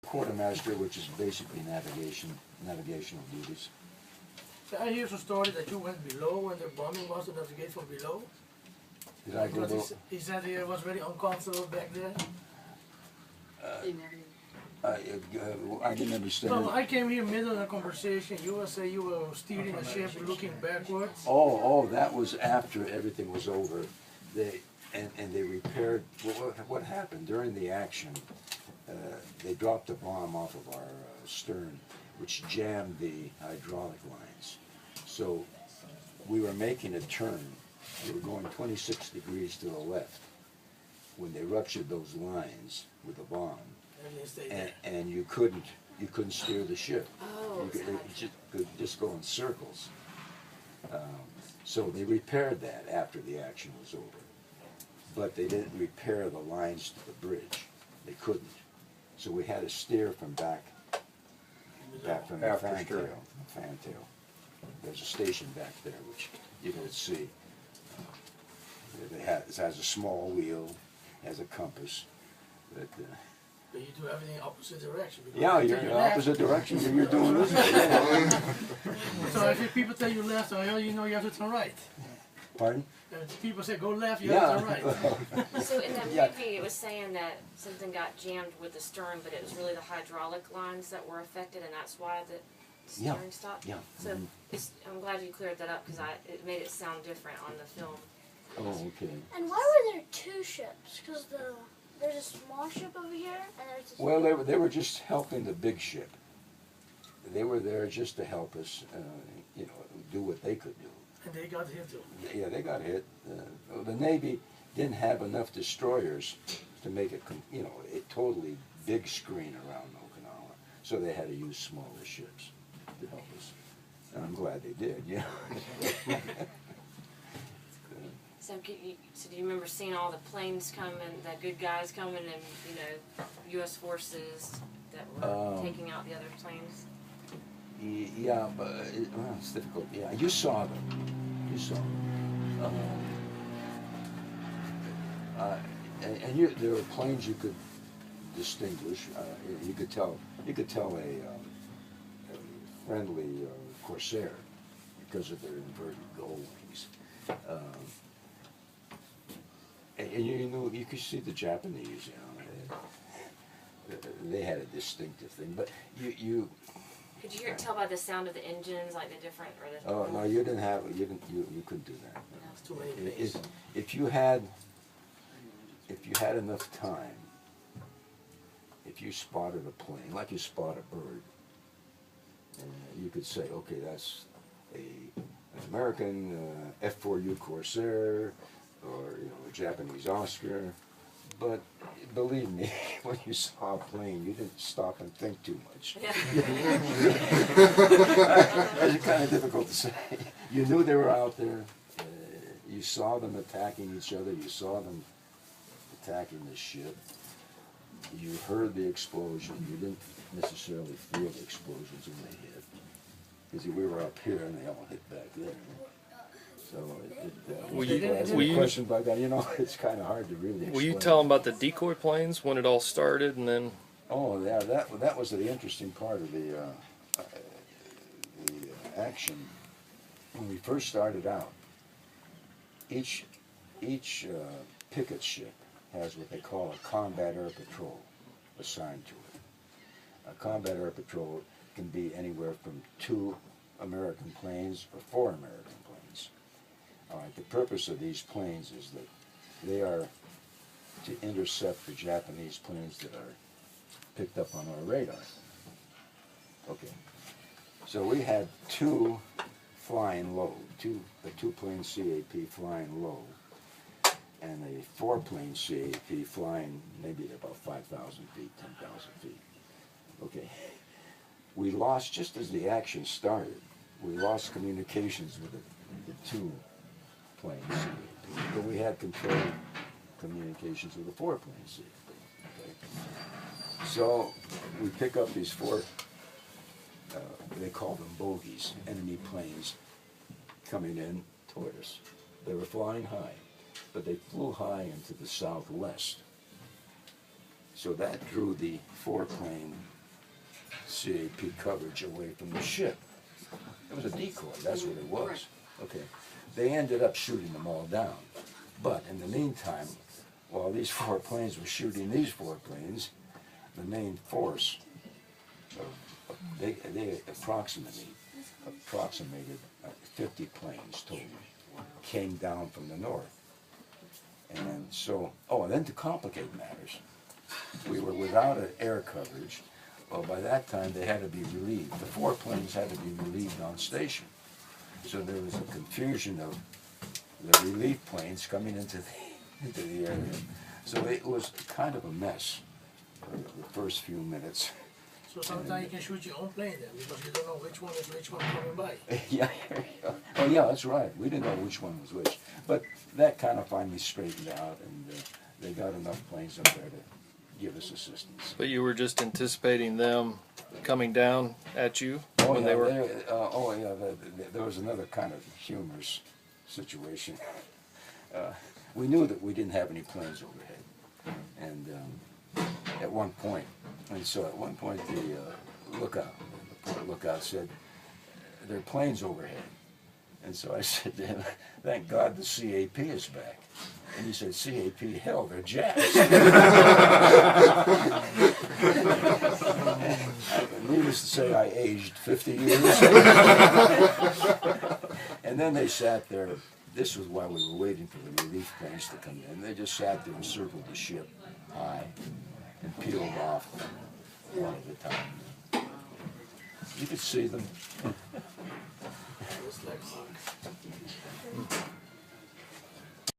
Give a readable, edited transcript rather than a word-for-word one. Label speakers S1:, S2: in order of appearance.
S1: quartermaster, which is basically navigational duties.
S2: So I hear some story that you went below when the bombing was to navigate from below.
S1: Did I go
S2: Because
S1: below?
S2: he said he was very uncomfortable back there.
S1: I didn't understand.
S2: Well, I came here middle of the conversation. You were saying you were steering the ship looking backwards.
S1: Oh, that was after everything was over. They repaired. What happened during the action? They dropped a bomb off of our stern, which jammed the hydraulic lines. So we were making a turn. We were going 26 degrees to the left when they ruptured those lines with the bomb, and you couldn't steer the ship.
S3: Oh,
S1: You could just go in circles. So they repaired that after the action was over, but they didn't repair the lines to the bridge. They couldn't. So we had to steer from back from the fantail. There's a station back there which you don't see. It has a small wheel, has a compass. But
S2: you do everything opposite direction.
S1: Yeah, you're in the opposite direction than you're doing this.
S2: So if people tell you left, you know you have to turn right.
S1: Pardon?
S2: If people say go left, you have to turn right.
S3: So in that movie, it was saying that something got jammed with the stern, but it was really the hydraulic lines that were affected, and that's why the steering stopped.
S1: Yeah.
S3: So I'm glad you cleared that up because it made it sound different on the film.
S1: Oh, okay.
S4: And why were there two ships? Because there's a small ship over here, and there's this.
S1: Well, they were just helping the big ship. They were there just to help us, do what they could do.
S2: And they got hit too.
S1: Yeah, they got hit. The Navy didn't have enough destroyers to make it, a totally big screen around Okinawa, so they had to use smaller ships to help us. And I'm glad they did. Yeah.
S3: So do you remember seeing all the planes coming, the good guys coming, and U.S. forces that were taking out the other planes?
S1: Yeah, but it's difficult. Yeah, you saw them. You saw them. And there were planes you could distinguish. You could tell a friendly Corsair because of their inverted gull wings. And you could see the Japanese. They had a distinctive thing, but you.
S3: Could you tell by the sound of the engines, like the different, or the?
S1: Oh no, you didn't have. You couldn't do that.
S2: That's too many days.
S1: If you had enough time, if you spotted a plane, like you spot a bird, you could say, okay, that's an American F-4U Corsair, or a Japanese Oscar. But believe me, when you saw a plane, you didn't stop and think too much.
S3: Yeah.
S1: That's kind of difficult to say. You knew they were out there. You saw them attacking each other. You saw them attacking the ship. You heard the explosion. You didn't necessarily feel the explosions when they hit. Because we were up here and they all hit back there. So question about that, it's kind of hard to really explain.
S5: Will you tell them about the decoy planes, when it all started, and then?
S1: Oh, yeah, that was the interesting part of the action. When we first started out, each picket ship has what they call a combat air patrol assigned to it. A combat air patrol can be anywhere from 2 American planes or 4 American planes. All right, the purpose of these planes is that they are to intercept the Japanese planes that are picked up on our radar. Okay, so we had 2 flying low, a 2-plane CAP flying low, and a 4-plane CAP flying maybe at about 5,000 feet, 10,000 feet. Okay, we lost, just as the action started, we lost communications with the 2 planes, but we had controlled communications with the 4-plane CAP. Okay? So we pick up these 4, they call them bogies, enemy planes coming in toward us. They were flying high, but they flew high into the southwest. So that drew the 4-plane CAP coverage away from the ship. It was a decoy, that's what it was. Okay, they ended up shooting them all down. But in the meantime, while these 4 planes were shooting these 4 planes, the main force, they approximated 50 planes total, came down from the north. And so, and then to complicate matters, we were without an air coverage. Well, by that time, they had to be relieved. The 4 planes had to be relieved on station. So there was a confusion of the relief planes coming into the area. So it was kind of a mess for the first few minutes.
S2: So sometimes you can shoot your own plane then, because you don't know which one is which one coming by.
S1: Yeah, oh yeah, that's right. We didn't know which one was which. But that kind of finally straightened out, and they got enough planes up there to give us assistance.
S5: But you were just anticipating them coming down at you when they were.
S1: There was another kind of humorous situation. We knew that we didn't have any planes overhead, and at one point, the port lookout said, "There are planes overhead." And so I said to him, "Thank God the CAP is back." And he said, "CAP, hell, they're jacks." Needless to say, I aged 50 years. And then they sat there. This was while we were waiting for the relief planes to come in. They just sat there and circled the ship high and peeled off one at a time. You could see them.
S2: It's like